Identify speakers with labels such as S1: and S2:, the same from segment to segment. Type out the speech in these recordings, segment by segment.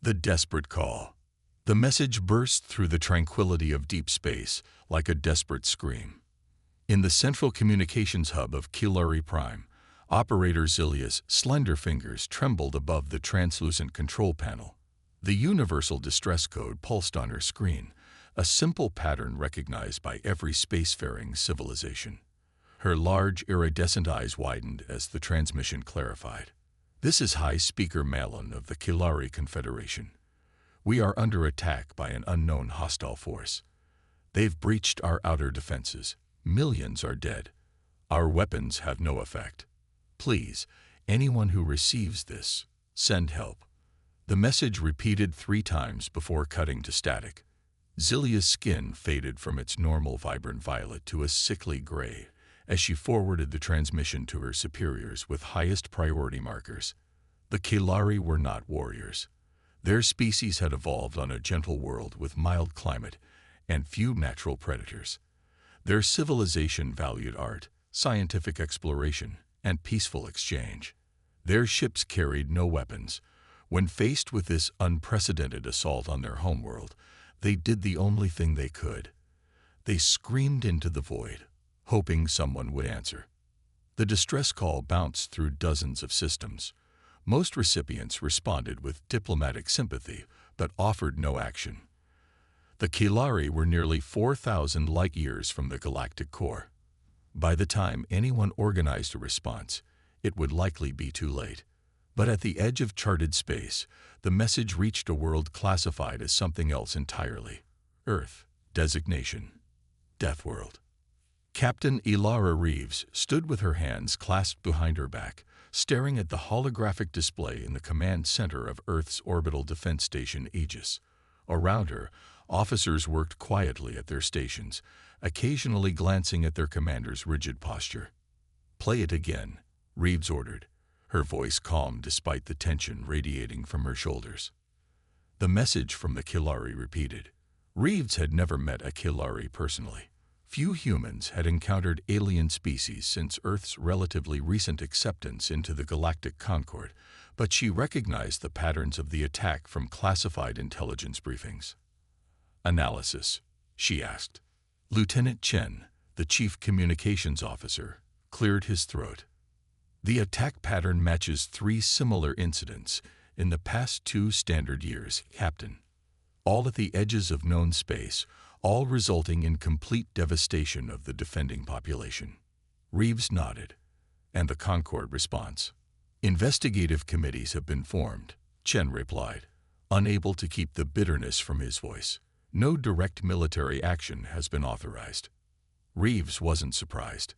S1: The desperate call. The message burst through the tranquility of deep space like a desperate scream. In the central communications hub of Kilari Prime, Operator Zilia's slender fingers trembled above the translucent control panel. The universal distress code pulsed on her screen, a simple pattern recognized by every spacefaring civilization. Her large, iridescent eyes widened as the transmission clarified. "This is High Speaker Malin of the Kilari Confederation. We are under attack by an unknown hostile force. They've breached our outer defenses. Millions are dead. Our weapons have no effect. Please, anyone who receives this, send help." The message repeated 3 times before cutting to static. Zilia's skin faded from its normal vibrant violet to a sickly gray as she forwarded the transmission to her superiors with highest priority markers. The Kilari were not warriors. Their species had evolved on a gentle world with mild climate and few natural predators. Their civilization valued art, scientific exploration, and peaceful exchange. Their ships carried no weapons. When faced with this unprecedented assault on their homeworld, they did the only thing they could. They screamed into the void, hoping someone would answer. The distress call bounced through dozens of systems. Most recipients responded with diplomatic sympathy, but offered no action. The Kilari were nearly 4,000 light-years from the galactic core. By the time anyone organized a response, it would likely be too late. But at the edge of charted space, the message reached a world classified as something else entirely. Earth. Designation: Deathworld. Captain Ilara Reeves stood with her hands clasped behind her back, staring at the holographic display in the command center of Earth's orbital defense station Aegis. Around her, officers worked quietly at their stations, occasionally glancing at their commander's rigid posture. "Play it again," Reeves ordered, her voice calm despite the tension radiating from her shoulders. The message from the Kilari repeated. Reeves had never met a Kilari personally. Few humans had encountered alien species since Earth's relatively recent acceptance into the Galactic Concord, but she recognized the patterns of the attack from classified intelligence briefings. "Analysis," she asked. Lieutenant Chen, the chief communications officer, cleared his throat. "The attack pattern matches 3 similar incidents in the past 2 standard years, Captain. All at the edges of known space, all resulting in complete devastation of the defending population." Reeves nodded. "And the Concord response?" "Investigative committees have been formed," Chen replied, unable to keep the bitterness from his voice. "No direct military action has been authorized." Reeves wasn't surprised.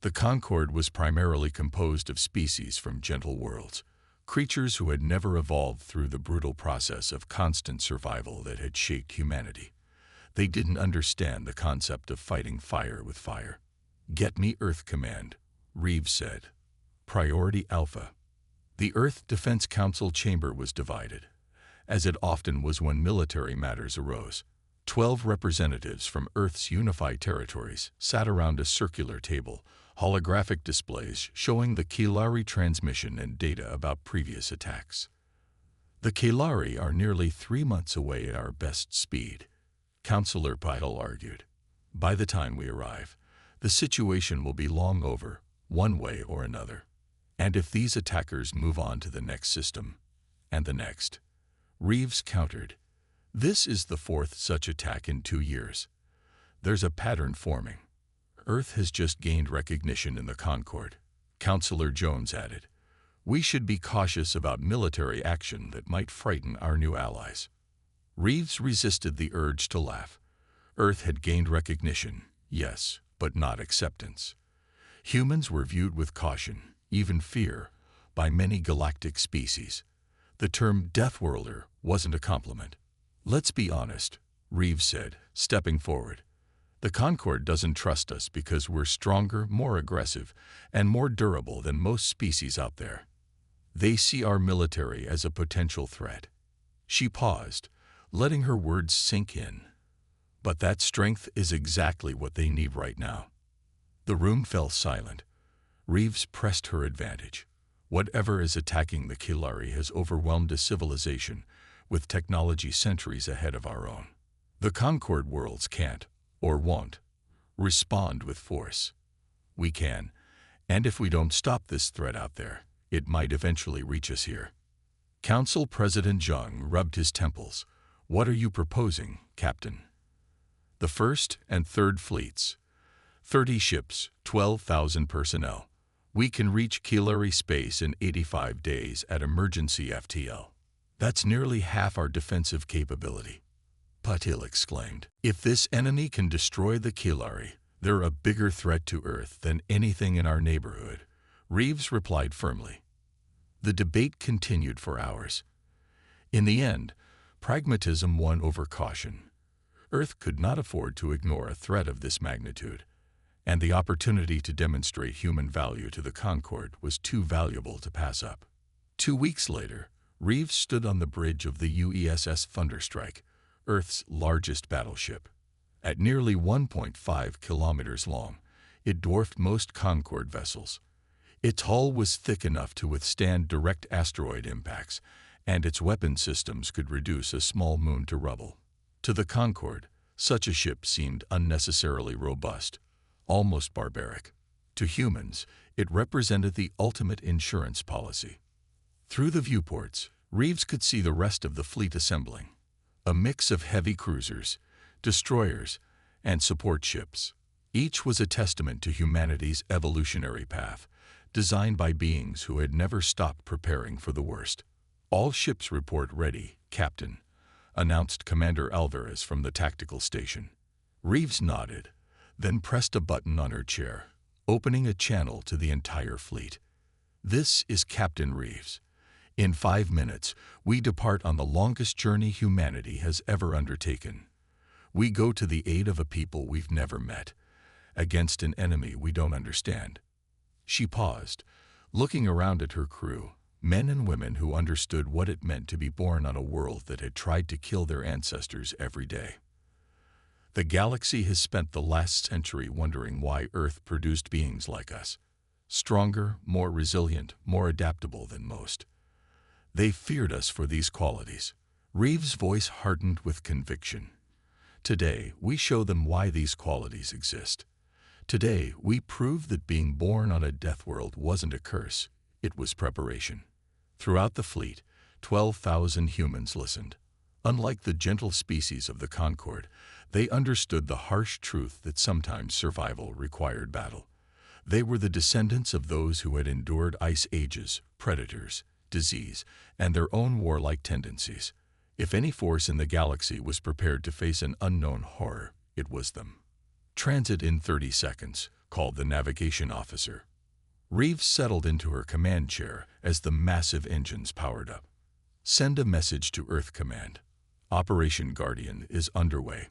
S1: The Concord was primarily composed of species from gentle worlds, creatures who had never evolved through the brutal process of constant survival that had shaped humanity. They didn't understand the concept of fighting fire with fire. "Get me Earth Command," Reeves said. Priority Alpha. The Earth Defense Council chamber was divided, as it often was when military matters arose. 12 representatives from Earth's unified territories sat around a circular table, holographic displays showing the Kilari transmission and data about previous attacks. "The Kilari are nearly 3 months away at our best speed," Councillor Pyle argued. "By the time we arrive, the situation will be long over, one way or another. And if these attackers move on to the next system, and the next," Reeves countered. "This is the 4th such attack in 2 years. There's a pattern forming. Earth has just gained recognition in the Concord," Councillor Jones added. "We should be cautious about military action that might frighten our new allies." Reeves resisted the urge to laugh. Earth had gained recognition, yes, but not acceptance. Humans were viewed with caution, even fear, by many galactic species. The term Deathworlder wasn't a compliment. "Let's be honest," Reeves said, stepping forward. "The Concord doesn't trust us because we're stronger, more aggressive, and more durable than most species out there. They see our military as a potential threat." She paused, letting her words sink in. "But that strength is exactly what they need right now." The room fell silent. Reeves pressed her advantage. "Whatever is attacking the Kilari has overwhelmed a civilization with technology centuries ahead of our own. The Concord worlds can't, or won't, respond with force. We can, and if we don't stop this threat out there, it might eventually reach us here. Council President Jung rubbed his temples. What are you proposing, Captain? The First and Third Fleets. 30 ships, 12,000 personnel. We can reach Kilari space in 85 days at emergency FTL. That's nearly half our defensive capability, Patil exclaimed. If this enemy can destroy the Kilari, they're a bigger threat to Earth than anything in our neighborhood, Reeves replied firmly. The debate continued for hours. In the end, pragmatism won over caution. Earth could not afford to ignore a threat of this magnitude, and the opportunity to demonstrate human value to the Concorde was too valuable to pass up. 2 weeks later, Reeves stood on the bridge of the UESS Thunderstrike, Earth's largest battleship. At nearly 1.5 kilometers long, it dwarfed most Concorde vessels. Its hull was thick enough to withstand direct asteroid impacts, and its weapon systems could reduce a small moon to rubble. To the Concorde, such a ship seemed unnecessarily robust, almost barbaric. To humans, it represented the ultimate insurance policy. Through the viewports, Reeves could see the rest of the fleet assembling, a mix of heavy cruisers, destroyers, and support ships. Each was a testament to humanity's evolutionary path, designed by beings who had never stopped preparing for the worst. All ships report ready, Captain, announced Commander Alvarez from the tactical station. Reeves nodded, then pressed a button on her chair, opening a channel to the entire fleet. This is Captain Reeves. In 5 minutes, we depart on the longest journey humanity has ever undertaken. We go to the aid of a people we've never met, against an enemy we don't understand. She paused, looking around at her crew, men and women who understood what it meant to be born on a world that had tried to kill their ancestors every day. The galaxy has spent the last century wondering why Earth produced beings like us, stronger, more resilient, more adaptable than most. They feared us for these qualities. Reeves' voice hardened with conviction. Today, we show them why these qualities exist. Today, we prove that being born on a death world wasn't a curse, it was preparation. Throughout the fleet, 12,000 humans listened. Unlike the gentle species of the Concorde, they understood the harsh truth that sometimes survival required battle. They were the descendants of those who had endured ice ages, predators, disease, and their own warlike tendencies. If any force in the galaxy was prepared to face an unknown horror, it was them. Transit in 30 seconds, called the navigation officer. Reeves settled into her command chair as the massive engines powered up. Send a message to Earth Command. Operation Guardian is underway.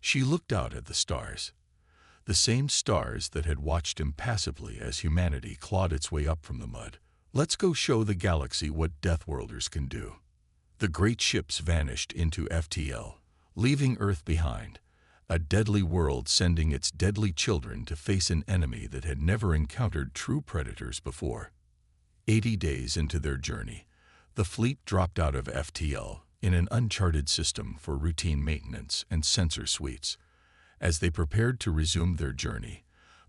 S1: She looked out at the stars. The same stars that had watched impassively as humanity clawed its way up from the mud. Let's go show the galaxy what Deathworlders can do. The great ships vanished into FTL, leaving Earth behind. A deadly world sending its deadly children to face an enemy that had never encountered true predators before. 80 days into their journey, the fleet dropped out of FTL in an uncharted system for routine maintenance and sensor suites. As they prepared to resume their journey,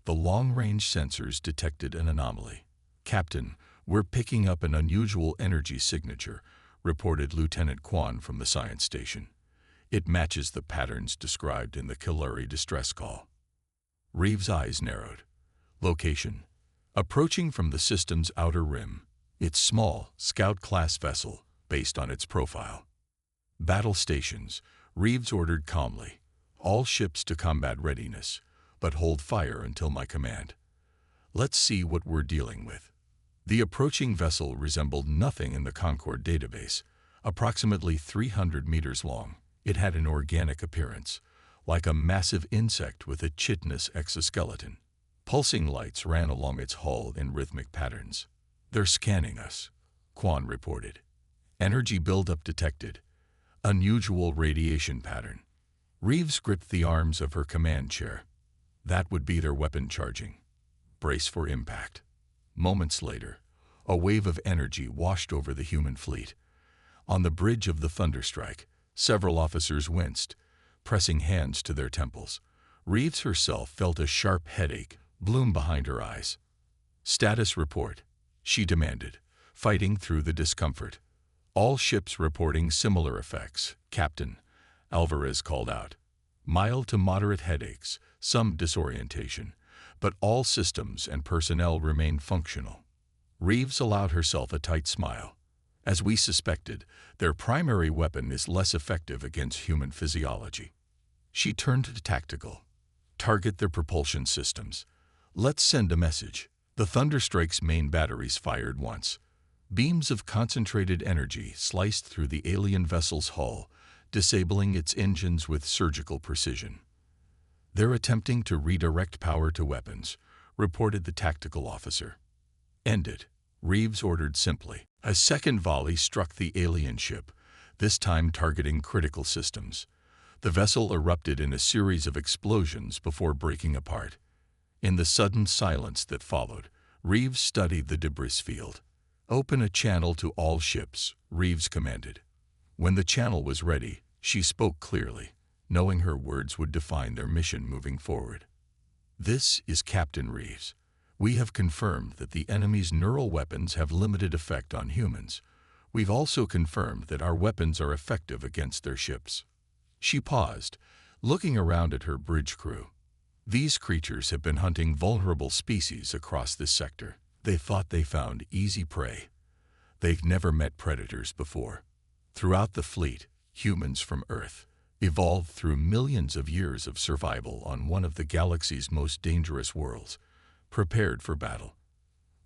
S1: the long-range sensors detected an anomaly. Captain, we're picking up an unusual energy signature, reported Lieutenant Kwan from the science station. It matches the patterns described in the Kilari distress call. Reeves' eyes narrowed. Location: approaching from the system's outer rim. Its small, scout-class vessel, based on its profile. Battle stations, Reeves ordered calmly. All ships to combat readiness, but hold fire until my command. Let's see what we're dealing with. The approaching vessel resembled nothing in the Concorde database. Approximately 300 meters long, it had an organic appearance, like a massive insect with a chitinous exoskeleton. Pulsing lights ran along its hull in rhythmic patterns. They're scanning us, Kwan reported. Energy buildup detected. Unusual radiation pattern. Reeves gripped the arms of her command chair. That would be their weapon charging. Brace for impact. Moments later, a wave of energy washed over the human fleet. On the bridge of the Thunderstrike, several officers winced, pressing hands to their temples. Reeves herself felt a sharp headache bloom behind her eyes. "Status report," she demanded, fighting through the discomfort. "All ships reporting similar effects, Captain," Alvarez called out. "Mild to moderate headaches, some disorientation, but all systems and personnel remain functional." Reeves allowed herself a tight smile. "As we suspected, their primary weapon is less effective against human physiology." She turned to tactical. "Target their propulsion systems. Let's send a message." The Thunderstrike's main batteries fired once. Beams of concentrated energy sliced through the alien vessel's hull, disabling its engines with surgical precision. "They're attempting to redirect power to weapons," reported the tactical officer. "End it," Reeves ordered simply. A second volley struck the alien ship, this time targeting critical systems. The vessel erupted in a series of explosions before breaking apart. In the sudden silence that followed, Reeves studied the debris field. "Open a channel to all ships," Reeves commanded. When the channel was ready, she spoke clearly, knowing her words would define their mission moving forward. "This is Captain Reeves. We have confirmed that the enemy's neural weapons have limited effect on humans. We've also confirmed that our weapons are effective against their ships." She paused, looking around at her bridge crew. "These creatures have been hunting vulnerable species across this sector. They thought they found easy prey. They've never met predators before. Throughout the fleet, humans from Earth evolved through millions of years of survival on one of the galaxy's most dangerous worlds, prepared for battle.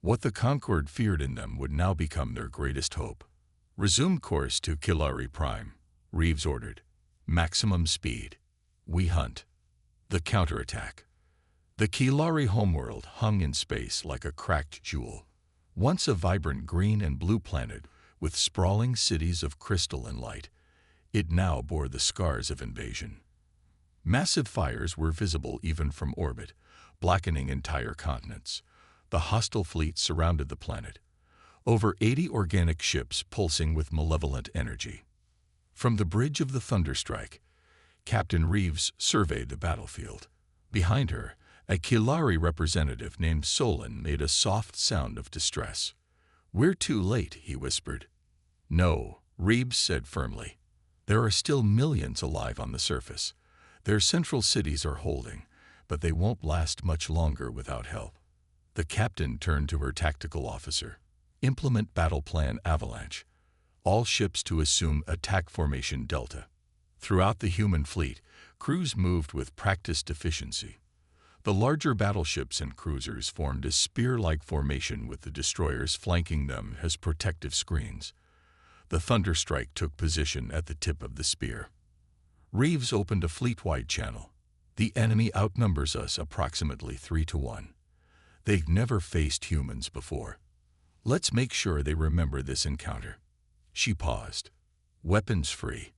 S1: What the Concord feared in them would now become their greatest hope." "Resume course to Kilari Prime," Reeves ordered. "Maximum speed. We hunt." The counterattack. The Kilari homeworld hung in space like a cracked jewel. Once a vibrant green and blue planet with sprawling cities of crystal and light, it now bore the scars of invasion. Massive fires were visible even from orbit, blackening entire continents. The hostile fleet surrounded the planet. Over 80 organic ships pulsing with malevolent energy. From the bridge of the Thunderstrike, Captain Reeves surveyed the battlefield. Behind her, a Kilari representative named Solon made a soft sound of distress. "We're too late," he whispered. "No," Reeves said firmly. "There are still millions alive on the surface. Their central cities are holding, but they won't last much longer without help." The captain turned to her tactical officer. "Implement battle plan Avalanche. All ships to assume attack formation Delta." Throughout the human fleet, crews moved with practiced efficiency. The larger battleships and cruisers formed a spear-like formation with the destroyers flanking them as protective screens. The Thunderstrike took position at the tip of the spear. Reeves opened a fleet-wide channel. "The enemy outnumbers us approximately 3-1. They've never faced humans before. Let's make sure they remember this encounter." She paused. "Weapons free.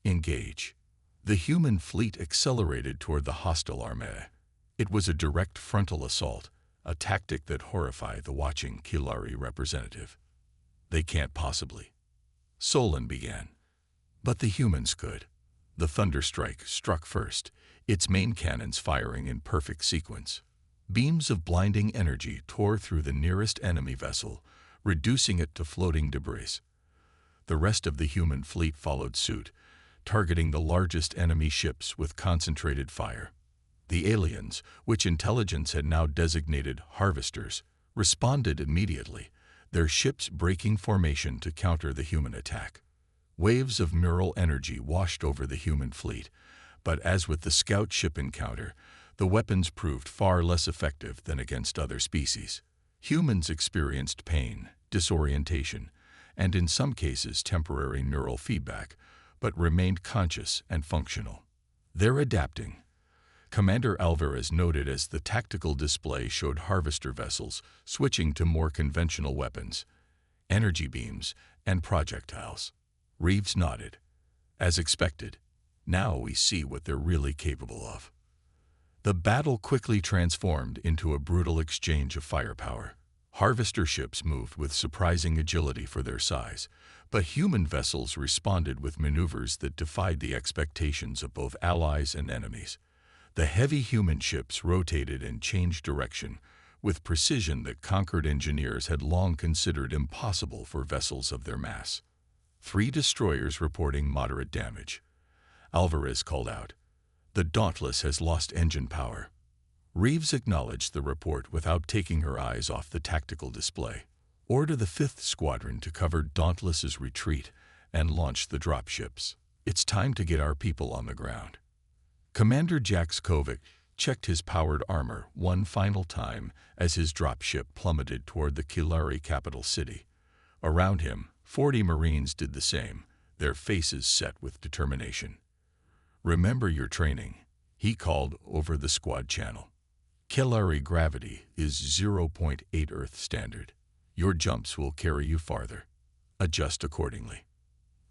S1: Engage." The human fleet accelerated toward the hostile armée. It was a direct frontal assault, a tactic that horrified the watching Kilari representative. "They can't possibly," Solon began. "But the humans could." The Thunderstrike struck first, its main cannons firing in perfect sequence. Beams of blinding energy tore through the nearest enemy vessel, reducing it to floating debris. The rest of the human fleet followed suit, targeting the largest enemy ships with concentrated fire. The aliens, which intelligence had now designated harvesters, responded immediately, their ships breaking formation to counter the human attack. Waves of neural energy washed over the human fleet, but as with the scout ship encounter, the weapons proved far less effective than against other species. Humans experienced pain, disorientation, and in some cases temporary neural feedback, but remained conscious and functional. "They're adapting," Commander Alvarez noted as the tactical display showed harvester vessels switching to more conventional weapons, energy beams, and projectiles. Reeves nodded. "As expected, now we see what they're really capable of." The battle quickly transformed into a brutal exchange of firepower. Harvester ships moved with surprising agility for their size, But human vessels responded with maneuvers that defied the expectations of both allies and enemies. The heavy human ships rotated and changed direction with precision that conquered engineers had long considered impossible for vessels of their mass. 3 destroyers reporting moderate damage. Alvarez called out, "The Dauntless has lost engine power." Reeves acknowledged the report without taking her eyes off the tactical display. "Order the 5th Squadron to cover Dauntless's retreat and launch the dropships. It's time to get our people on the ground." Commander Jax Kovac checked his powered armor one final time as his dropship plummeted toward the Kilari capital city. Around him, 40 Marines did the same, their faces set with determination. "Remember your training," he called over the squad channel. "Kilari gravity is 0.8 Earth standard. Your jumps will carry you farther. Adjust accordingly."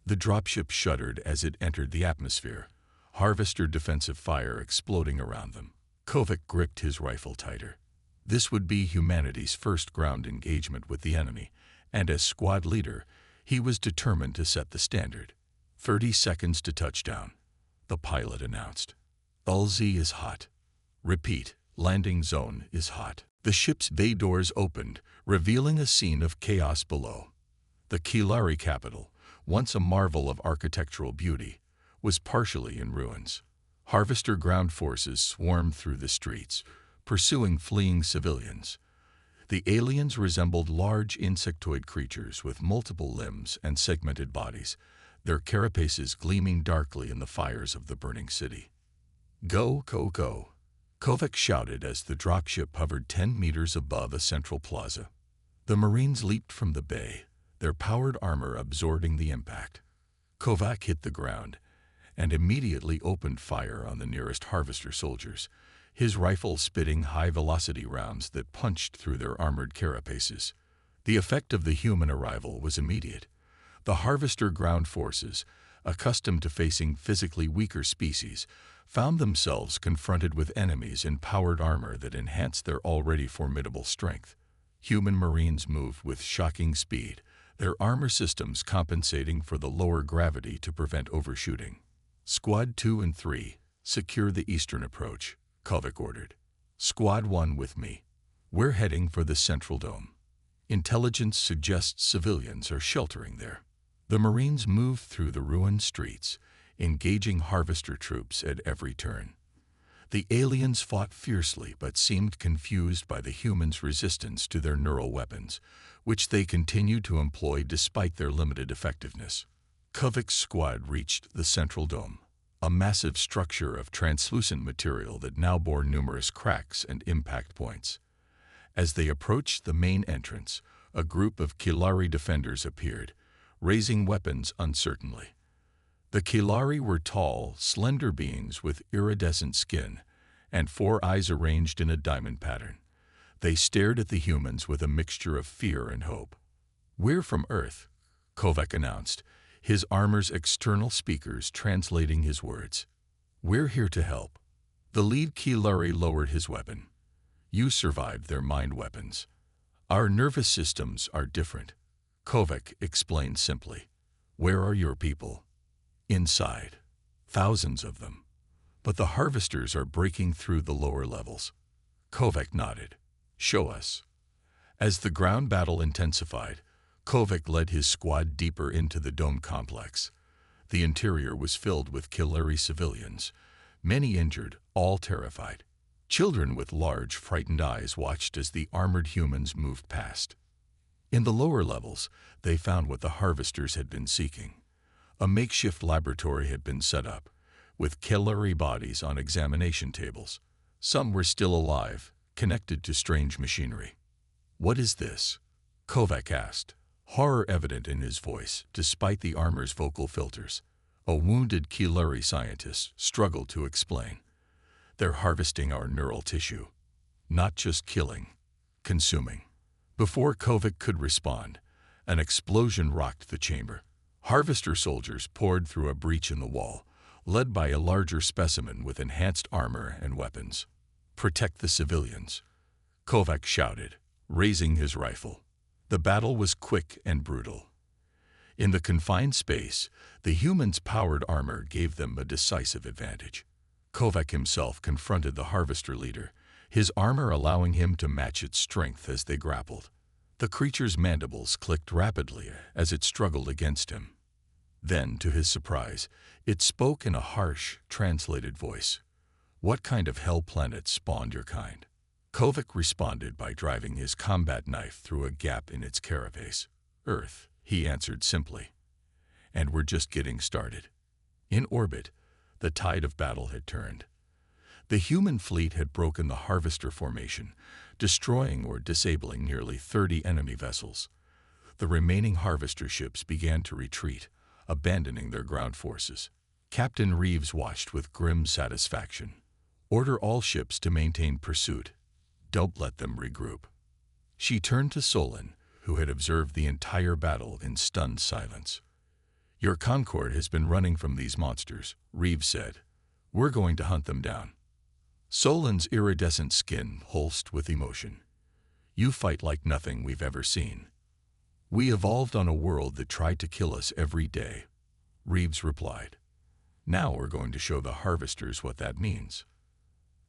S1: The dropship shuddered as it entered the atmosphere, Harvester defensive fire exploding around them. Kovac gripped his rifle tighter. This would be humanity's first ground engagement with the enemy, and as squad leader, he was determined to set the standard. 30 seconds to touchdown, the pilot announced. "LZ is hot. Repeat, landing zone is hot." The ship's bay doors opened, revealing a scene of chaos below. The Kilari capital, once a marvel of architectural beauty, was partially in ruins. Harvester ground forces swarmed through the streets, pursuing fleeing civilians. The aliens resembled large insectoid creatures with multiple limbs and segmented bodies, their carapaces gleaming darkly in the fires of the burning city. "Go, go, go," Kovac shouted as the dropship hovered 10 meters above a central plaza. The Marines leaped from the bay, their powered armor absorbing the impact. Kovac hit the ground and immediately opened fire on the nearest Harvester soldiers, his rifle spitting high-velocity rounds that punched through their armored carapaces. The effect of the human arrival was immediate. The Harvester ground forces, accustomed to facing physically weaker species, found themselves confronted with enemies in powered armor that enhanced their already formidable strength. Human Marines moved with shocking speed, their armor systems compensating for the lower gravity to prevent overshooting. "Squad 2 and 3, secure the eastern approach," Kovac ordered. "Squad 1 with me. We're heading for the central dome. Intelligence suggests civilians are sheltering there." The Marines moved through the ruined streets, engaging Harvester troops at every turn. The aliens fought fiercely but seemed confused by the humans' resistance to their neural weapons, which they continued to employ despite their limited effectiveness. Kovac's squad reached the central dome, a massive structure of translucent material that now bore numerous cracks and impact points. As they approached the main entrance, a group of Kilari defenders appeared, raising weapons uncertainly. The Kilari were tall, slender beings with iridescent skin and 4 eyes arranged in a diamond pattern. They stared at the humans with a mixture of fear and hope. "We're from Earth," Kovac announced, his armor's external speakers translating his words. "We're here to help." The lead Kilari lowered his weapon. "You survived their mind weapons. Our nervous systems are different," Kovac explained simply. "Where are your people?" "Inside. Thousands of them. But the Harvesters are breaking through the lower levels." Kovac nodded. "Show us." As the ground battle intensified, Kovac led his squad deeper into the dome complex. The interior was filled with Kilari civilians, many injured, all terrified. Children with large, frightened eyes watched as the armored humans moved past. In the lower levels, they found what the Harvesters had been seeking. A makeshift laboratory had been set up, with Kilari bodies on examination tables. Some were still alive, connected to strange machinery. "What is this?" Kovac asked, horror evident in his voice despite the armor's vocal filters. A wounded Kilari scientist struggled to explain. "They're harvesting our neural tissue. Not just killing, consuming." Before Kovac could respond, an explosion rocked the chamber. Harvester soldiers poured through a breach in the wall, led by a larger specimen with enhanced armor and weapons. "Protect the civilians," Kovac shouted, raising his rifle. The battle was quick and brutal. In the confined space, the humans' powered armor gave them a decisive advantage. Kovac himself confronted the harvester leader, his armor allowing him to match its strength as they grappled. The creature's mandibles clicked rapidly as it struggled against him. Then, to his surprise, it spoke in a harsh, translated voice. "What kind of hell planet spawned your kind?" Kovac responded by driving his combat knife through a gap in its carapace. "Earth," he answered simply. "And we're just getting started." In orbit, the tide of battle had turned. The human fleet had broken the harvester formation, destroying or disabling nearly 30 enemy vessels. The remaining harvester ships began to retreat, abandoning their ground forces. Captain Reeves watched with grim satisfaction. "Order all ships to maintain pursuit. Don't let them regroup." She turned to Solon, who had observed the entire battle in stunned silence. "Your Concord has been running from these monsters," Reeves said. "We're going to hunt them down." Solon's iridescent skin pulsed with emotion. "You fight like nothing we've ever seen." "We evolved on a world that tried to kill us every day," Reeves replied. "Now we're going to show the harvesters what that means."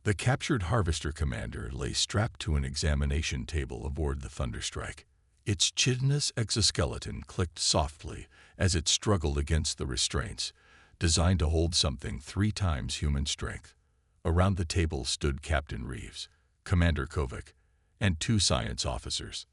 S1: The captured harvester commander lay strapped to an examination table aboard the Thunderstrike. Its chitinous exoskeleton clicked softly as it struggled against the restraints, designed to hold something 3 times human strength. Around the table stood Captain Reeves, Commander Kovac, and 2 science officers.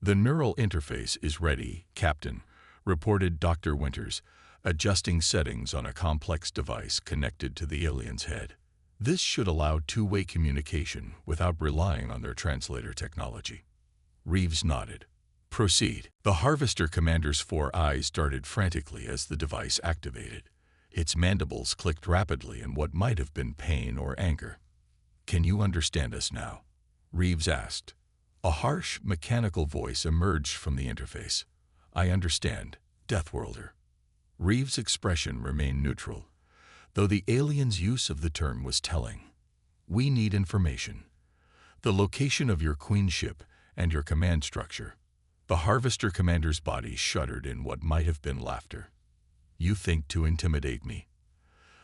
S1: "The neural interface is ready, Captain," reported Dr. Winters, adjusting settings on a complex device connected to the alien's head. This should allow two-way communication without relying on their translator technology. Reeves nodded. "Proceed." The harvester commander's 4 eyes darted frantically as the device activated. Its mandibles clicked rapidly in what might have been pain or anger. "Can you understand us now?" Reeves asked. A harsh, mechanical voice emerged from the interface. "I understand, Deathworlder." Reeves' expression remained neutral, though the alien's use of the term was telling. "We need information. The location of your queenship and your command structure." The harvester commander's body shuddered in what might have been laughter. "You think to intimidate me?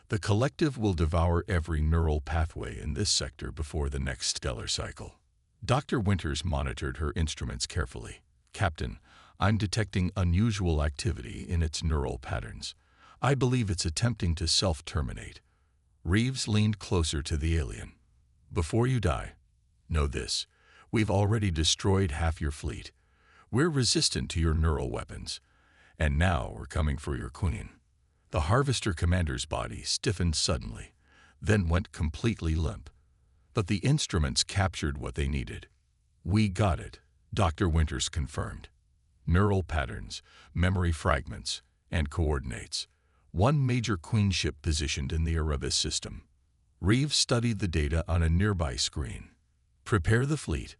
S1: The collective will devour every neural pathway in this sector before the next stellar cycle." Dr. Winters monitored her instruments carefully. "Captain, I'm detecting unusual activity in its neural patterns. I believe it's attempting to self-terminate." Reeves leaned closer to the alien. "Before you die, know this. We've already destroyed half your fleet. We're resistant to your neural weapons. And now we're coming for your queen." The harvester commander's body stiffened suddenly, then went completely limp. But the instruments captured what they needed. "We got it," Dr. Winters confirmed. "Neural patterns, memory fragments, and coordinates. 1 major queenship positioned in the Erebus system." Reeves studied the data on a nearby screen. "Prepare the fleet.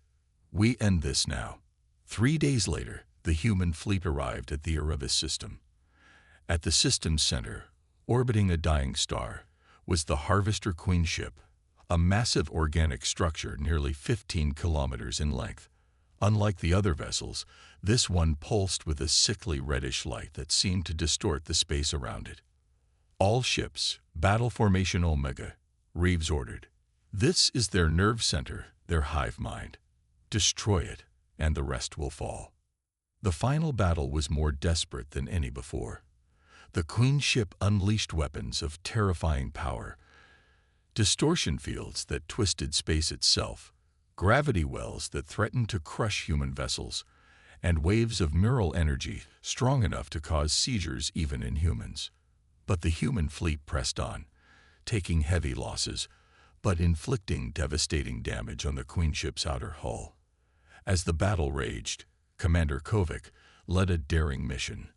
S1: We end this now." 3 days later, the human fleet arrived at the Erebus system. At the system's center, orbiting a dying star, was the Harvester queenship, a massive organic structure nearly 15 kilometers in length. Unlike the other vessels, this one pulsed with a sickly reddish light that seemed to distort the space around it. "All ships, battle formation Omega," Reeves ordered. "This is their nerve center, their hive mind. Destroy it, and the rest will fall." The final battle was more desperate than any before. The queenship unleashed weapons of terrifying power, distortion fields that twisted space itself, gravity wells that threatened to crush human vessels, and waves of neural energy strong enough to cause seizures even in humans. But the human fleet pressed on, taking heavy losses, but inflicting devastating damage on the queenship's outer hull. As the battle raged, Commander Kovac led a daring mission.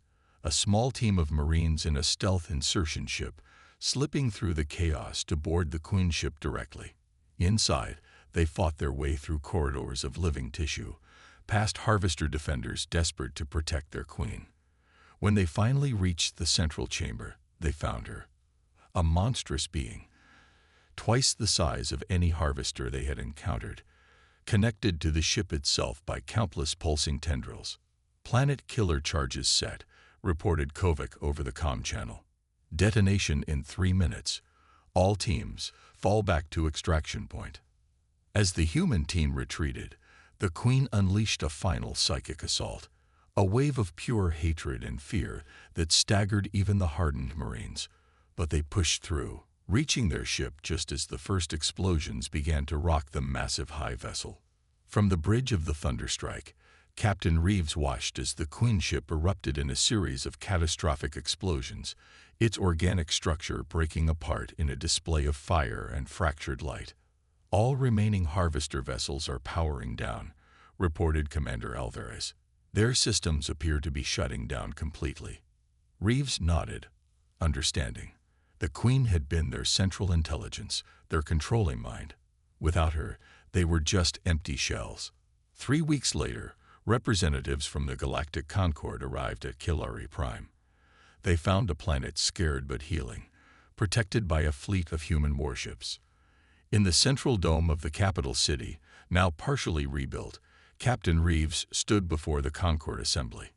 S1: A small team of Marines in a stealth insertion ship, slipping through the chaos to board the queenship directly. Inside, they fought their way through corridors of living tissue, past harvester defenders desperate to protect their queen. When they finally reached the central chamber, they found her. A monstrous being, twice the size of any harvester they had encountered, connected to the ship itself by countless pulsing tendrils. Planet killer charges set, reported Kovac over the comm channel. Detonation in 3 minutes. All teams, fall back to extraction point. As the human team retreated, the Queen unleashed a final psychic assault, a wave of pure hatred and fear that staggered even the hardened Marines. But they pushed through, reaching their ship just as the first explosions began to rock the massive hive vessel. From the bridge of the Thunderstrike, Captain Reeves watched as the queenship erupted in a series of catastrophic explosions, its organic structure breaking apart in a display of fire and fractured light. All remaining harvester vessels are powering down, reported Commander Alvarez. Their systems appear to be shutting down completely. Reeves nodded, understanding. The Queen had been their central intelligence, their controlling mind. Without her, they were just empty shells. 3 weeks later, representatives from the Galactic Concord arrived at Kilari Prime. They found a planet scared but healing, protected by a fleet of human warships. In the central dome of the capital city, now partially rebuilt, Captain Reeves stood before the Concord Assembly.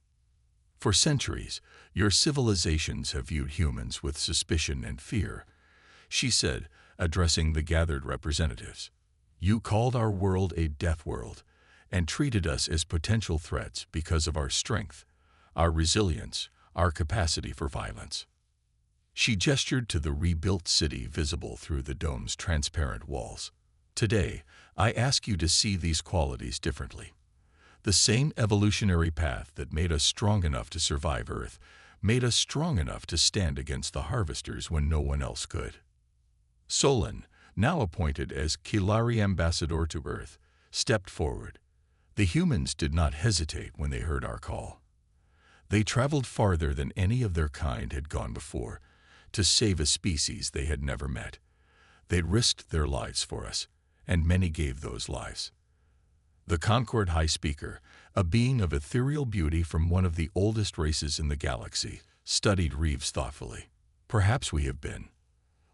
S1: For centuries, your civilizations have viewed humans with suspicion and fear, she said, addressing the gathered representatives. You called our world a death world and treated us as potential threats because of our strength, our resilience, our capacity for violence. She gestured to the rebuilt city visible through the dome's transparent walls. Today, I ask you to see these qualities differently. The same evolutionary path that made us strong enough to survive Earth made us strong enough to stand against the harvesters when no one else could. Solon, now appointed as Kilari ambassador to Earth, stepped forward. The humans did not hesitate when they heard our call. They traveled farther than any of their kind had gone before to save a species they had never met. They risked their lives for us, and many gave those lives. The Concord High Speaker, a being of ethereal beauty from one of the oldest races in the galaxy, studied Reeves thoughtfully. Perhaps we have been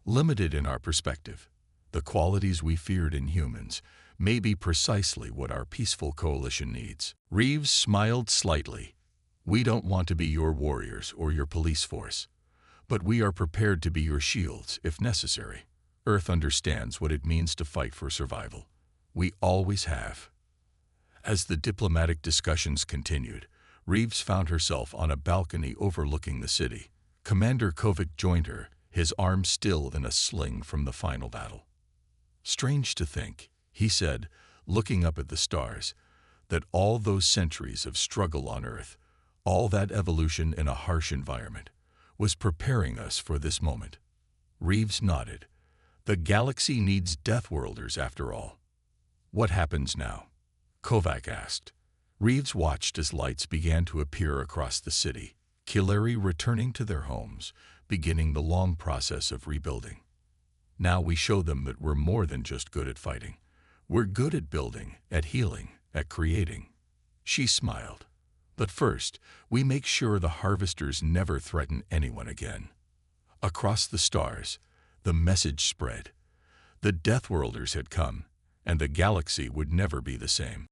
S1: limited in our perspective. The qualities we feared in humans may be precisely what our peaceful coalition needs. Reeves smiled slightly. We don't want to be your warriors or your police force, but we are prepared to be your shields if necessary. Earth understands what it means to fight for survival. We always have. As the diplomatic discussions continued, Reeves found herself on a balcony overlooking the city. Commander Kovac joined her, his arm still in a sling from the final battle. Strange to think, he said, looking up at the stars, that all those centuries of struggle on Earth, all that evolution in a harsh environment, was preparing us for this moment. Reeves nodded. The galaxy needs Deathworlders after all. What happens now? Kovac asked. Reeves watched as lights began to appear across the city, Kilari returning to their homes, beginning the long process of rebuilding. Now we show them that we're more than just good at fighting. We're good at building, at healing, at creating. She smiled. But first, we make sure the harvesters never threaten anyone again. Across the stars, the message spread. The Deathworlders had come, and the galaxy would never be the same.